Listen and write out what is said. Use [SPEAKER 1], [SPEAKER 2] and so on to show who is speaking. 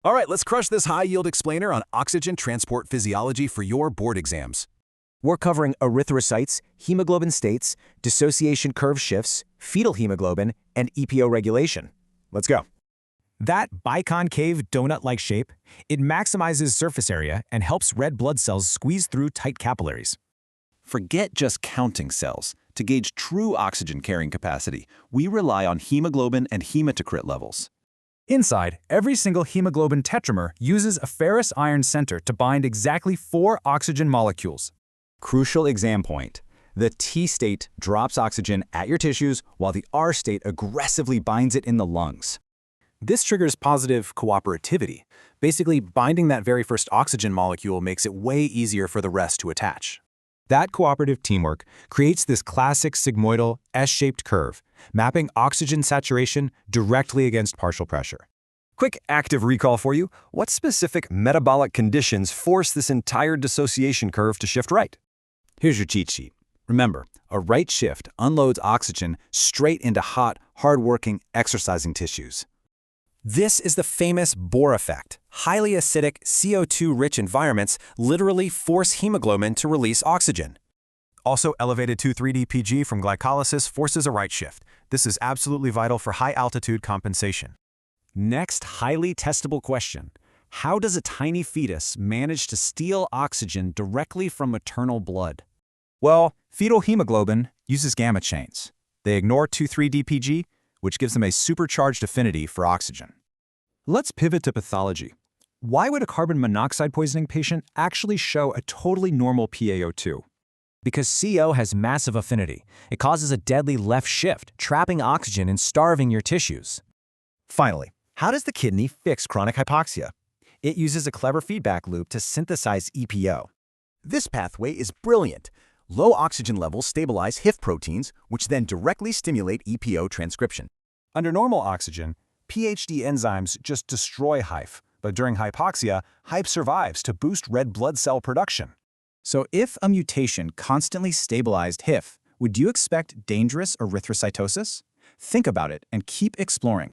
[SPEAKER 1] All right, let's crush this high-yield explainer on oxygen transport physiology for your board exams.
[SPEAKER 2] We're covering erythrocytes, hemoglobin states, dissociation curve shifts, fetal hemoglobin, and EPO regulation. Let's go.
[SPEAKER 3] That biconcave donut-like shape, it maximizes surface area and helps red blood cells squeeze through tight capillaries.
[SPEAKER 4] Forget just counting cells. To gauge true oxygen carrying capacity, we rely on hemoglobin and hematocrit levels.
[SPEAKER 5] Inside, every single hemoglobin tetramer uses a ferrous iron center to bind exactly 4 oxygen molecules.
[SPEAKER 2] Crucial exam point. The T state drops oxygen at your tissues while the R state aggressively binds it in the lungs.
[SPEAKER 1] This triggers positive cooperativity. Basically, binding that very first oxygen molecule makes it way easier for the rest to attach.
[SPEAKER 3] That cooperative teamwork creates this classic sigmoidal S-shaped curve, mapping oxygen saturation directly against partial pressure.
[SPEAKER 6] Quick active recall for you. What specific metabolic conditions force this entire dissociation curve to shift right?
[SPEAKER 1] Here's your cheat sheet. Remember, a right shift unloads oxygen straight into hot, hard-working, exercising tissues. This is the famous Bohr effect. Highly acidic, CO2-rich environments literally force hemoglobin to release oxygen. Also, elevated 2,3-DPG from glycolysis forces a right shift. This is absolutely vital for high-altitude compensation.
[SPEAKER 3] Next highly testable question. How does a tiny fetus manage to steal oxygen directly from maternal blood?
[SPEAKER 5] Well, fetal hemoglobin uses gamma chains. They ignore 2,3-DPG, which gives them a supercharged affinity for oxygen. Let's pivot to pathology. Why would a carbon monoxide poisoning patient actually show a totally normal PaO2?
[SPEAKER 3] Because CO has massive affinity. It causes a deadly left shift, trapping oxygen and starving your tissues.
[SPEAKER 2] Finally, how does the kidney fix chronic hypoxia? It uses a clever feedback loop to synthesize EPO. This pathway is brilliant. Low oxygen levels stabilize HIF proteins, which then directly stimulate EPO transcription.
[SPEAKER 5] Under normal oxygen, PhD enzymes just destroy HIF, but during hypoxia, HIF survives to boost red blood cell production. So if a mutation constantly stabilized HIF, would you expect dangerous erythrocytosis? Think about it and keep exploring.